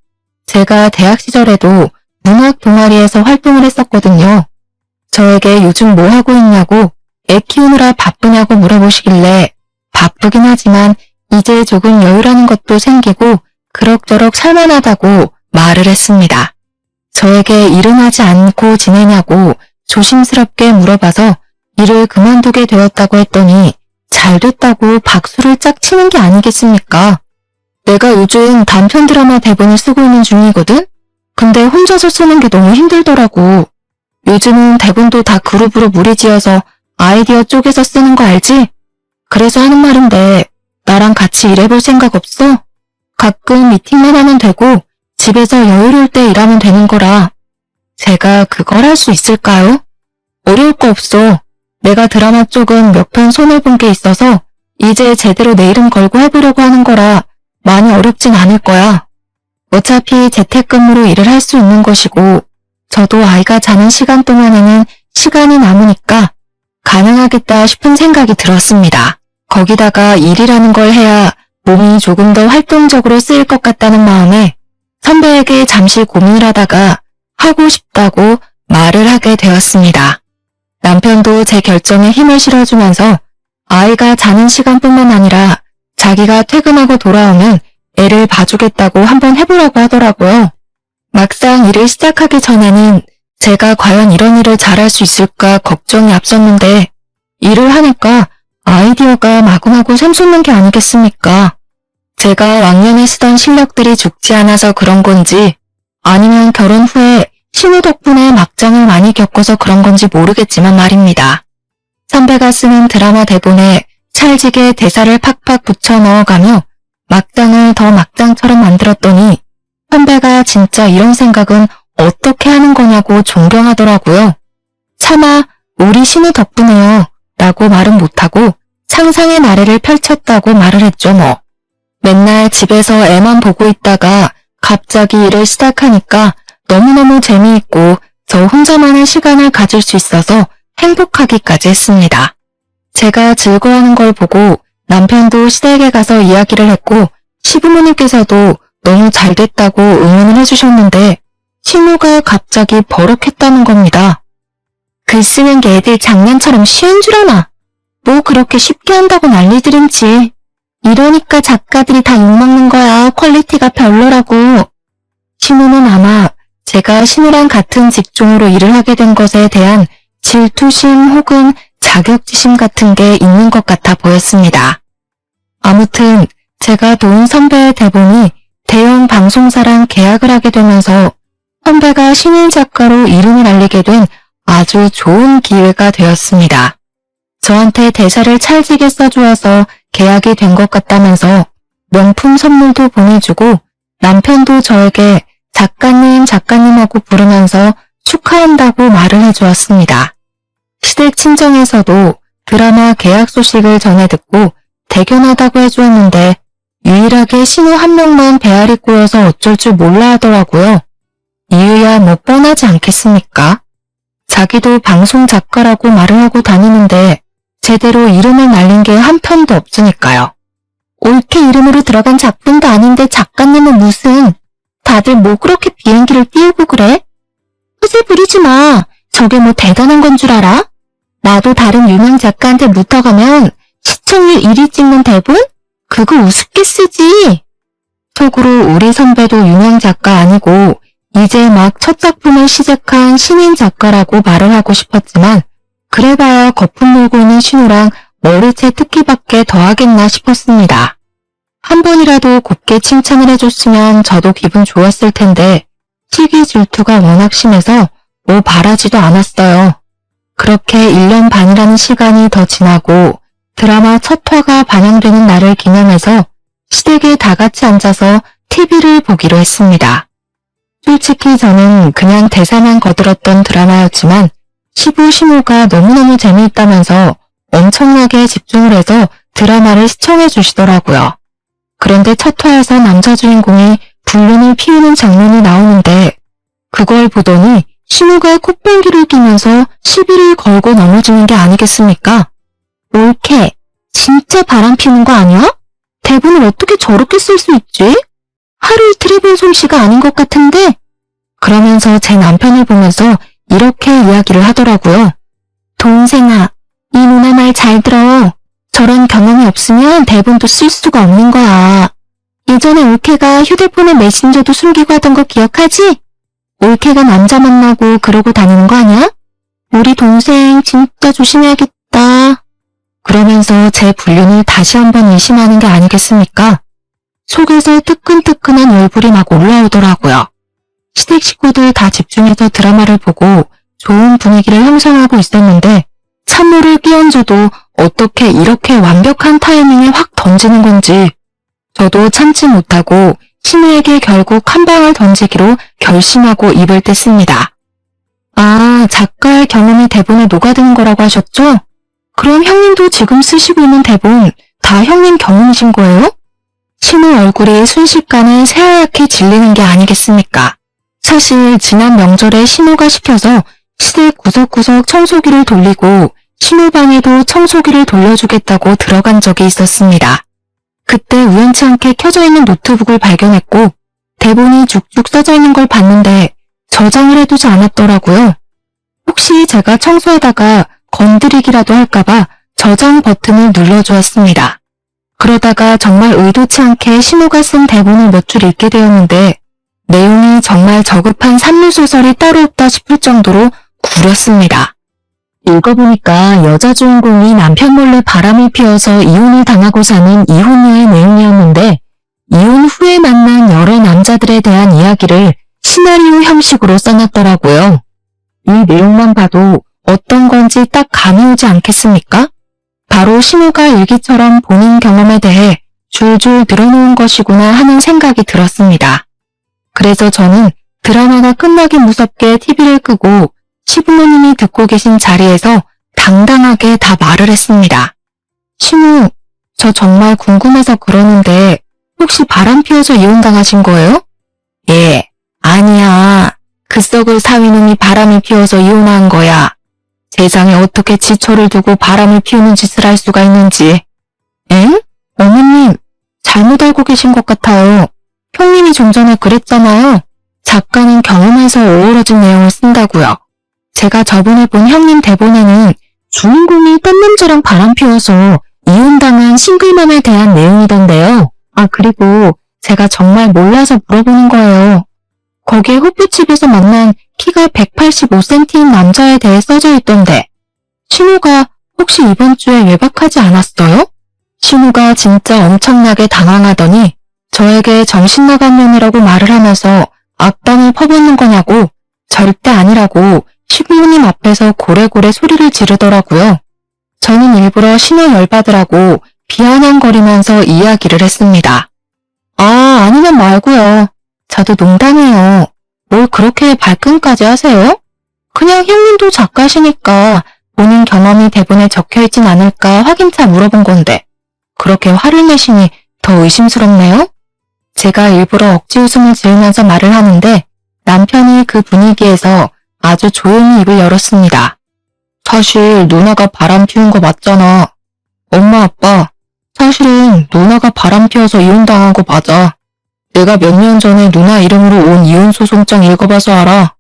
제가 대학 시절에도 문학 동아리에서 활동을 했었거든요. 저에게 요즘 뭐 하고 있냐고 애 키우느라 바쁘냐고 물어보시길래 바쁘긴 하지만 이제 조금 여유라는 것도 생기고 그럭저럭 살만하다고 말을 했습니다. 저에게 일은 하지 않고 지내냐고 조심스럽게 물어봐서 일을 그만두게 되었다고 했더니 잘 됐다고 박수를 짝 치는 게 아니겠습니까? 내가 요즘 단편 드라마 대본을 쓰고 있는 중이거든? 근데 혼자서 쓰는 게 너무 힘들더라고. 요즘은 대본도 다 그룹으로 무리지어서 아이디어 쪼개서 쓰는 거 알지? 그래서 하는 말인데 나랑 같이 일해볼 생각 없어? 가끔 미팅만 하면 되고 집에서 여유로울 때 일하면 되는 거라. 제가 그걸 할 수 있을까요? 어려울 거 없어. 내가 드라마 쪽은 몇 편 손해본 게 있어서 이제 제대로 내 이름 걸고 해보려고 하는 거라 많이 어렵진 않을 거야. 어차피 재택근무로 일을 할 수 있는 것이고 저도 아이가 자는 시간 동안에는 시간이 남으니까 가능하겠다 싶은 생각이 들었습니다. 거기다가 일이라는 걸 해야 몸이 조금 더 활동적으로 쓰일 것 같다는 마음에 선배에게 잠시 고민을 하다가 하고 싶다고 말을 하게 되었습니다. 남편도 제 결정에 힘을 실어주면서 아이가 자는 시간뿐만 아니라 자기가 퇴근하고 돌아오면 애를 봐주겠다고 한번 해보라고 하더라고요. 막상 일을 시작하기 전에는 제가 과연 이런 일을 잘할 수 있을까 걱정이 앞섰는데 일을 하니까 아이디어가 마구마구 샘솟는 게 아니겠습니까? 제가 왕년에 쓰던 실력들이 죽지 않아서 그런 건지 아니면 결혼 후에 신우 덕분에 막장을 많이 겪어서 그런 건지 모르겠지만 말입니다. 선배가 쓰는 드라마 대본에 찰지게 대사를 팍팍 붙여 넣어가며 막장을 더 막장처럼 만들었더니 선배가 진짜 이런 생각은 어떻게 하는 거냐고 존경하더라고요. 차마 우리 신우 덕분에요 라고 말은 못하고 상상의 나래를 펼쳤다고 말을 했죠 뭐. 맨날 집에서 애만 보고 있다가 갑자기 일을 시작하니까 너무너무 재미있고 저 혼자만의 시간을 가질 수 있어서 행복하기까지 했습니다. 제가 즐거워하는 걸 보고 남편도 시댁에 가서 이야기를 했고 시부모님께서도 너무 잘 됐다고 응원을 해주셨는데 신우가 갑자기 버럭했다는 겁니다. 글 쓰는 게 애들 장난처럼 쉬운 줄 아나? 뭐 그렇게 쉽게 한다고 난리들인지. 이러니까 작가들이 다 욕먹는 거야. 퀄리티가 별로라고. 신우는 아마 제가 신우랑 같은 직종으로 일을 하게 된 것에 대한 질투심 혹은 자격지심 같은 게 있는 것 같아 보였습니다. 아무튼 제가 도운 선배의 대본이 대형 방송사랑 계약을 하게 되면서 선배가 신인 작가로 이름을 알리게 된 아주 좋은 기회가 되었습니다. 저한테 대사를 찰지게 써주어서 계약이 된 것 같다면서 명품 선물도 보내주고 남편도 저에게 작가님하고 부르면서 축하한다고 말을 해주었습니다. 시댁 친정에서도 드라마 계약 소식을 전해 듣고 대견하다고 해주었는데 유일하게 신우 한 명만 배알이 꼬여서 어쩔 줄 몰라 하더라고요. 이유야 뭐 뻔하지 않겠습니까? 자기도 방송 작가라고 말을 하고 다니는데 제대로 이름을 날린 게 한 편도 없으니까요. 올케 이름으로 들어간 작품도 아닌데 작가님은 무슨 다들 뭐 그렇게 비행기를 띄우고 그래? 허세 부리지 마. 저게 뭐 대단한 건 줄 알아? 나도 다른 유명 작가한테 묻어가면 시청률 1위 찍는 대본? 그거 우습게 쓰지. 속으로 우리 선배도 유명 작가 아니고 이제 막 첫 작품을 시작한 신인 작가라고 말을 하고 싶었지만 그래봐야 거품 물고 있는 신우랑 머리채 특기밖에 더하겠나 싶었습니다. 한 번이라도 곱게 칭찬을 해줬으면 저도 기분 좋았을 텐데 시기 질투가 워낙 심해서 뭐 바라지도 않았어요. 그렇게 1년 반이라는 시간이 더 지나고 드라마 첫 화가 반영되는 날을 기념해서 시댁에 다 같이 앉아서 TV를 보기로 했습니다. 솔직히 저는 그냥 대사만 거들었던 드라마였지만 시부 신우가 너무너무 재미있다면서 엄청나게 집중을 해서 드라마를 시청해 주시더라고요. 그런데 첫 화에서 남자 주인공이 불륜을 피우는 장면이 나오는데 그걸 보더니 신우가 콧방귀를 끼면서 시비를 걸고 넘어지는 게 아니겠습니까? 올케, 진짜 바람 피우는 거 아니야? 대본을 어떻게 저렇게 쓸 수 있지? 하루 이틀 해본 솜씨가 아닌 것 같은데? 그러면서 제 남편을 보면서 이렇게 이야기를 하더라고요. 동생아, 이 누나 말 잘 들어. 저런 경험이 없으면 대본도 쓸 수가 없는 거야. 예전에 올케가 휴대폰에 메신저도 숨기고 하던 거 기억하지? 올케가 남자 만나고 그러고 다니는 거 아니야? 우리 동생 진짜 조심해야겠다. 그러면서 제 불륜을 다시 한번 의심하는 게 아니겠습니까? 속에서 뜨끈뜨끈한 열불이 막 올라오더라고요. 시댁 식구들 다 집중해서 드라마를 보고 좋은 분위기를 형성하고 있었는데 찬물을 끼얹어도 어떻게 이렇게 완벽한 타이밍에 확 던지는 건지 저도 참지 못하고 신우에게 결국 한 방을 던지기로 결심하고 입을 뗐습니다. 아, 작가의 경험이 대본에 녹아드는 거라고 하셨죠? 그럼 형님도 지금 쓰시고 있는 대본 다 형님 경험이신 거예요? 신우 얼굴이 순식간에 새하얗게 질리는 게 아니겠습니까? 사실 지난 명절에 신우가 시켜서 시댁 구석구석 청소기를 돌리고 신우 방에도 청소기를 돌려주겠다고 들어간 적이 있었습니다. 그때 우연치 않게 켜져 있는 노트북을 발견했고 대본이 쭉쭉 써져 있는 걸 봤는데 저장을 해두지 않았더라고요. 혹시 제가 청소하다가 건드리기라도 할까봐 저장 버튼을 눌러주었습니다. 그러다가 정말 의도치 않게 신우가 쓴 대본을 몇 줄 읽게 되었는데 내용이 정말 저급한 산무소설이 따로 없다 싶을 정도로 구렸습니다. 읽어보니까 여자 주인공이 남편 몰래 바람을 피워서 이혼을 당하고 사는 이혼녀의 내용이었는데 이혼 후에 만난 여러 남자들에 대한 이야기를 시나리오 형식으로 써놨더라고요. 이 내용만 봐도 어떤 건지 딱 감이 오지 않겠습니까? 바로 신우가 일기처럼 본인 경험에 대해 줄줄 늘어놓은 것이구나 하는 생각이 들었습니다. 그래서 저는 드라마가 끝나기 무섭게 TV를 끄고 시부모님이 듣고 계신 자리에서 당당하게 다 말을 했습니다. 신우, 저 정말 궁금해서 그러는데 혹시 바람 피워서 이혼당하신 거예요? 예, 아니야. 그 썩을 사위놈이 바람을 피워서 이혼한 거야. 세상에 어떻게 지초를 두고 바람을 피우는 짓을 할 수가 있는지. 엥? 어머님, 잘못 알고 계신 것 같아요. 형님이 좀 전에 그랬잖아요. 작가는 경험에서 어우러진 내용을 쓴다고요. 제가 저번에 본 형님 대본에는 주인공이 딴 남자랑 바람 피워서 이혼당한 싱글맘에 대한 내용이던데요. 아, 그리고 제가 정말 몰라서 물어보는 거예요. 거기에 호프집에서 만난 키가 185cm인 남자에 대해 써져 있던데 신우가 혹시 이번 주에 외박하지 않았어요? 신우가 진짜 엄청나게 당황하더니 저에게 정신 나간 년이라고 말을 하면서 악담을 퍼붓는 거냐고 절대 아니라고 시부모님 앞에서 고래고래 소리를 지르더라고요. 저는 일부러 신우 열받으라고 비아냥거리면서 이야기를 했습니다. 아, 아니면 말고요. 저도 농담이에요. 뭘 그렇게 발끈까지 하세요? 그냥 형님도 작가시니까 본인 경험이 대본에 적혀있진 않을까 확인차 물어본 건데 그렇게 화를 내시니 더 의심스럽네요? 제가 일부러 억지 웃음을 지으면서 말을 하는데 남편이 그 분위기에서 아주 조용히 입을 열었습니다. 사실 누나가 바람 피운 거 맞잖아. 엄마 아빠, 사실은 누나가 바람 피워서 이혼당한 거 맞아. 내가 몇 년 전에 누나 이름으로 온 이혼소송장 읽어봐서 알아.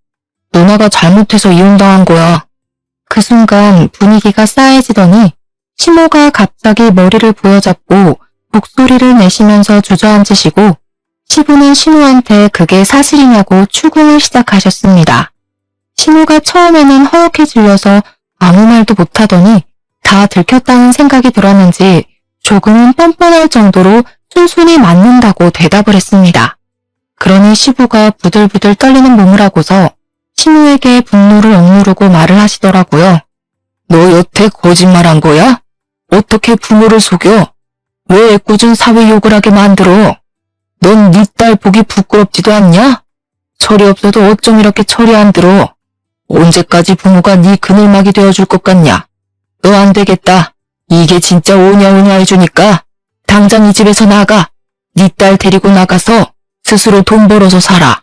누나가 잘못해서 이혼당한 거야. 그 순간 분위기가 싸해지더니 시모가 갑자기 머리를 부여잡고 목소리를 내시면서 주저앉으시고 시부는 신우한테 그게 사실이냐고 추궁을 시작하셨습니다. 신우가 처음에는 허옇게 질려서 아무 말도 못하더니 다 들켰다는 생각이 들었는지 조금은 뻔뻔할 정도로 순순히 맞는다고 대답을 했습니다. 그러니 시부가 부들부들 떨리는 몸을 하고서 신우에게 분노를 억누르고 말을 하시더라고요. 너 여태 거짓말한 거야? 어떻게 부모를 속여? 왜 애꿎은 사위 욕을 하게 만들어? 넌 네 딸 보기 부끄럽지도 않냐? 철이 없어도 어쩜 이렇게 철이 안 들어? 언제까지 부모가 네 그늘막이 되어줄 것 같냐? 너 안 되겠다. 이게 진짜 오냐오냐 해주니까 당장 이 집에서 나가. 네 딸 데리고 나가서 스스로 돈 벌어서 살아.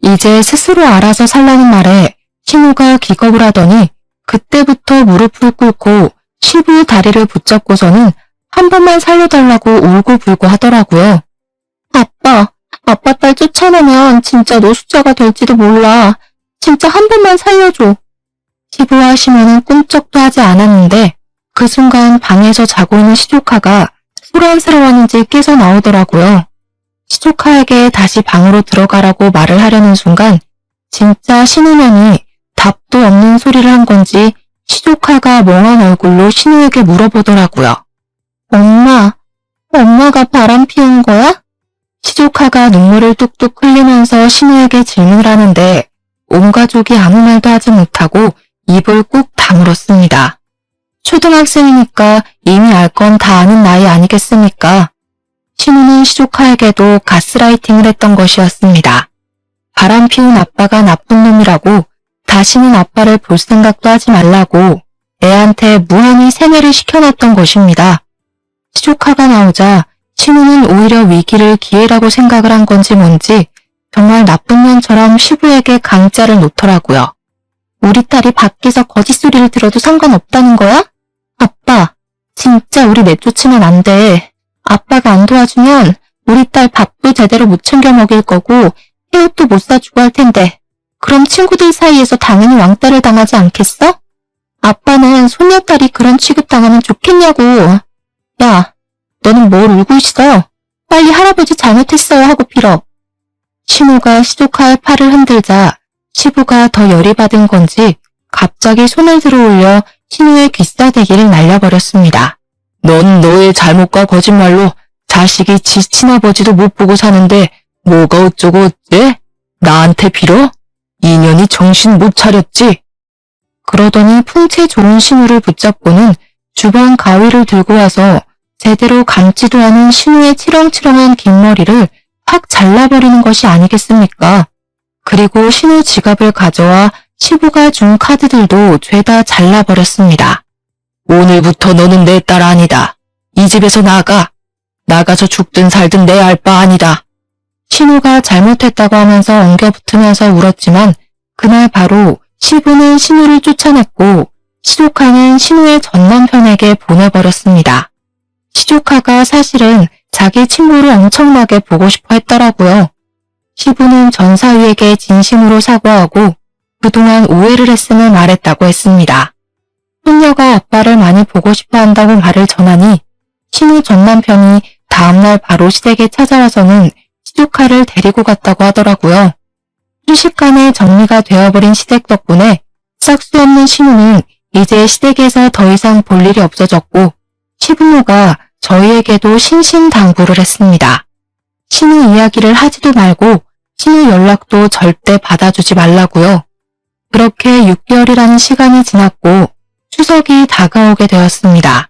이제 스스로 알아서 살라는 말에 신우가 기겁을 하더니 그때부터 무릎을 꿇고 시부 다리를 붙잡고서는 한 번만 살려달라고 울고불고 하더라고요. 아빠 딸 쫓아내면 진짜 노숙자가 될지도 몰라. 진짜 한 번만 살려줘. 시부와 시모는 꿈쩍도 하지 않았는데 그 순간 방에서 자고 있는 시조카가 소란스러웠는지 깨서 나오더라고요. 시조카에게 다시 방으로 들어가라고 말을 하려는 순간 진짜 신우면이 답도 없는 소리를 한 건지 시조카가 멍한 얼굴로 신우에게 물어보더라고요. 엄마가 바람 피운 거야? 시조카가 눈물을 뚝뚝 흘리면서 신우에게 질문을 하는데 온 가족이 아무 말도 하지 못하고 입을 꾹 다물었습니다. 초등학생이니까 이미 알 건 다 아는 나이 아니겠습니까? 신우는 시조카에게도 가스라이팅을 했던 것이었습니다. 바람 피운 아빠가 나쁜 놈이라고 다시는 아빠를 볼 생각도 하지 말라고 애한테 무한히 세뇌를 시켜놨던 것입니다. 시조카가 나오자 신우는 오히려 위기를 기회라고 생각을 한 건지 뭔지 정말 나쁜 년처럼 시부에게 강짜를 놓더라고요. 우리 딸이 밖에서 거짓소리를 들어도 상관없다는 거야? 아빠, 진짜 우리 내쫓으면 안 돼. 아빠가 안 도와주면 우리 딸 밥도 제대로 못 챙겨 먹일 거고 헤옷도 못 사주고 할 텐데 그럼 친구들 사이에서 당연히 왕따를 당하지 않겠어? 아빠는 손녀딸이 그런 취급당하면 좋겠냐고. 야, 너는 뭘 울고 있어? 빨리 할아버지 잘못했어요 하고 빌어. 신우가 시조카의 팔을 흔들자 시부가 더 열이 받은 건지 갑자기 손을 들어 올려 신우의 귀싸대기를 날려버렸습니다. 넌 너의 잘못과 거짓말로 자식이 지 친아버지도 못 보고 사는데 뭐가 어쩌고 어째? 나한테 빌어? 인연이 정신 못 차렸지? 그러더니 풍채 좋은 신우를 붙잡고는 주방 가위를 들고 와서 제대로 감지도 않은 신우의 치렁치렁한 긴 머리를 확 잘라버리는 것이 아니겠습니까? 그리고 신우 지갑을 가져와 시부가 준 카드들도 죄다 잘라버렸습니다. 오늘부터 너는 내 딸 아니다. 이 집에서 나가. 나가서 죽든 살든 내 알 바 아니다. 신우가 잘못했다고 하면서 엉겨붙으면서 울었지만 그날 바로 시부는 신우를 쫓아냈고 시조카는 신우의 전남편에게 보내버렸습니다. 시조카가 사실은 자기 친구를 엄청나게 보고 싶어 했더라고요. 시부는 전사위에게 진심으로 사과하고 그동안 오해를 했음을 말했다고 했습니다. 손녀가 아빠를 많이 보고 싶어 한다고 말을 전하니 신우 전남편이 다음날 바로 시댁에 찾아와서는 시조카를 데리고 갔다고 하더라고요. 순식간에 정리가 되어버린 시댁 덕분에 싹수 없는 신우는 이제 시댁에서 더 이상 볼 일이 없어졌고 시부모가 저희에게도 신신당부를 했습니다. 신우 이야기를 하지도 말고 신우 연락도 절대 받아주지 말라고요. 그렇게 6개월이라는 시간이 지났고 추석이 다가오게 되었습니다.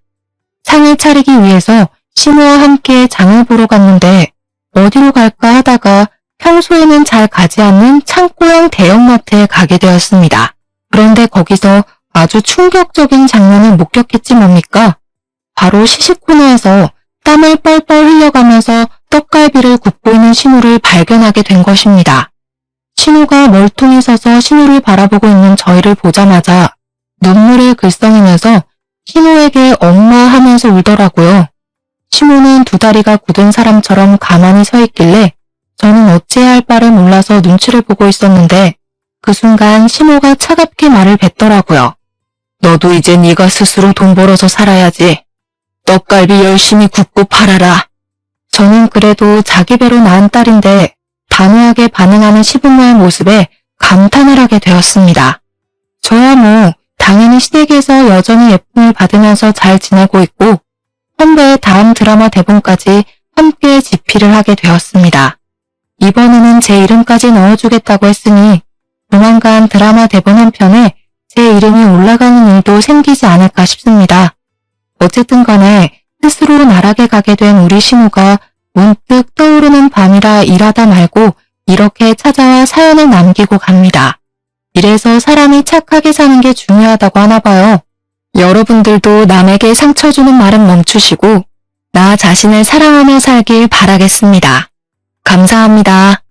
상을 차리기 위해서 신우와 함께 장을 보러 갔는데 어디로 갈까 하다가 평소에는 잘 가지 않는 창고형 대형마트에 가게 되었습니다. 그런데 거기서 아주 충격적인 장면을 목격했지 뭡니까? 바로 시식 코너에서 땀을 뻘뻘 흘려가면서 떡갈비를 굽고 있는 신우를 발견하게 된 것입니다. 신우가 멀뚱히 서서 신우를 바라보고 있는 저희를 보자마자 눈물을 글썽이면서 신우에게 엄마 하면서 울더라고요. 신우는 두 다리가 굳은 사람처럼 가만히 서 있길래 저는 어찌해야 할 바를 몰라서 눈치를 보고 있었는데 그 순간 신우가 차갑게 말을 뱉더라고요. 너도 이제 네가 스스로 돈 벌어서 살아야지. 떡갈비 열심히 굽고 팔아라. 저는 그래도 자기 배로 낳은 딸인데 단호하게 반응하는 시부모의 모습에 감탄을 하게 되었습니다. 저야 뭐 당연히 시댁에서 여전히 예쁨을 받으면서 잘 지내고 있고 선배의 다음 드라마 대본까지 함께 집필을 하게 되었습니다. 이번에는 제 이름까지 넣어주겠다고 했으니 조만간 드라마 대본 한 편에 제 이름이 올라가는 일도 생기지 않을까 싶습니다. 어쨌든 간에 스스로 나락에 가게 된 우리 신우가 문득 떠오르는 밤이라 일하다 말고 이렇게 찾아와 사연을 남기고 갑니다. 이래서 사람이 착하게 사는 게 중요하다고 하나 봐요. 여러분들도 남에게 상처 주는 말은 멈추시고 나 자신을 사랑하며 살길 바라겠습니다. 감사합니다.